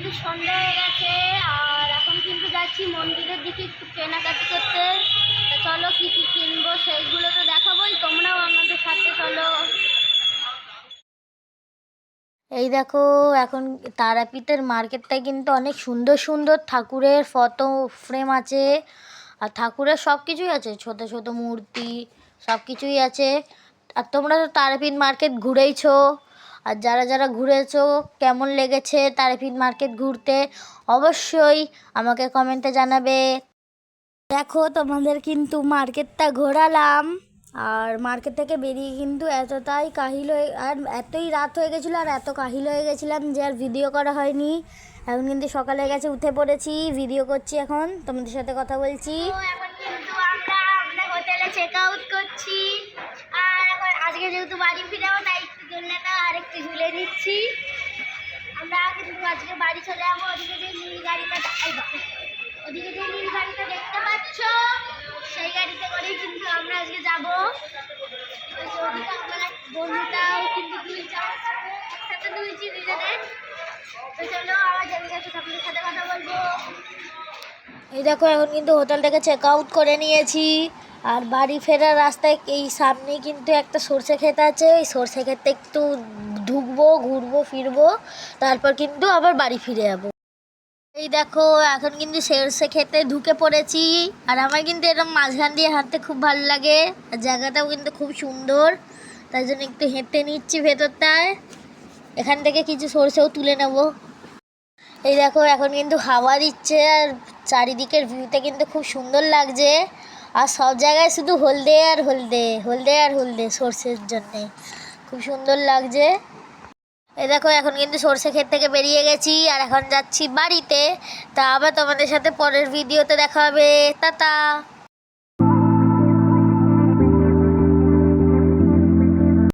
কিন্তু সন্ধ্যা হয়ে গেছে আর এখন কিন্তু যাচ্ছি মন্দিরের দিকে একটু কেনাকাটি করতে। তা চলো কি কি কিনবো সেইগুলো তো দেখাবোই, তোমরাও আমাদের সাথে চলো। এই দেখো, এখন তারাপীঠের মার্কেটটায় কিন্তু অনেক সুন্দর সুন্দর ঠাকুরের ফটো ফ্রেম আছে, আর ঠাকুরের সব কিছুই আছে, ছোট ছোট মূর্তি সব কিছুই আছে। আর তোমরা তো তারাপীঠ মার্কেট ঘুরেইছো, আর যারা যারা ঘুরেছো কেমন লেগেছে তারাপীঠ মার্কেট ঘুরতে অবশ্যই আমাকে কমেন্টে জানাবে। দেখো তোমাদের কিন্তু মার্কেটটা ঘোরালাম, আর মার্কেট থেকে বেরিয়ে কিন্তু এতটাই কাহিল হয়ে আর এতই রাত হয়ে গেছিলো আর এত কাহিল হয়ে গেছিলাম যে আর ভিডিও করা হয়নি। এখন কিন্তু সকালে গেছে, উঠে পড়েছি, ভিডিও করছি, এখন তোমাদের সাথে কথা বলছি। এখন কিন্তু আমরা হোটেলে চেক আউট করছি, আর এখন আজকে যেহেতু বাড়ি ফিরেও তাই একটু জন্যটা আর একটু ঝুলে নিচ্ছি। আমরা কিন্তু আজকে বাড়ি চলে যাবো। ওদিকে যে নীল গাড়িটা ওদিকে যে নীল গাড়িটা দেখতে পাচ্ছ সেই গাড়িতে করেই কিন্তু আমরা আজকে যাবো। আমার বন্ধুটাও কিন্তু একসাথে দুইছি দুজনের। তো চলো আমার যাদের সাথে আপনাদের সাথে কথা বলবো। এই দেখো, এখন কিন্তু হোটেল থেকে চেক আউট করে নিয়েছি, আর বাড়ি ফেরার রাস্তায় এই সামনেই কিন্তু একটা সর্ষে ক্ষেত আছে, এই সর্ষে ক্ষেতে একটু ঢুকবো, ঘুরবো ফিরবো, তারপর কিন্তু আবার বাড়ি ফিরে যাবো। এই দেখো, এখন কিন্তু সর্ষে ক্ষেতে ঢুকে পড়েছি, আর আমার কিন্তু এরকম মাঝখান দিয়ে হাঁটতে খুব ভালো লাগে, আর জায়গাটাও কিন্তু খুব সুন্দর, তাই জন্য একটু হেঁটে নিচ্ছি ভেতরটায়। এখান থেকে কিছু সর্ষেও তুলে নেব। এই দেখো, এখন কিন্তু হাওয়া দিচ্ছে, আর চারিদিকের ভিউটা কিন্তু খুব সুন্দর লাগছে, আর সব জায়গায় শুধু হলদে আর হলদে, হলদে আর হলদে, সর্ষের জন্যে খুব সুন্দর লাগছে। এই দেখো, এখন কিন্তু সর্ষে ক্ষেত থেকে বেরিয়ে গেছি, আর এখন যাচ্ছি বাড়িতে। তা আবার তোমাদের সাথে পরের ভিডিওতে দেখা হবে। টাটা।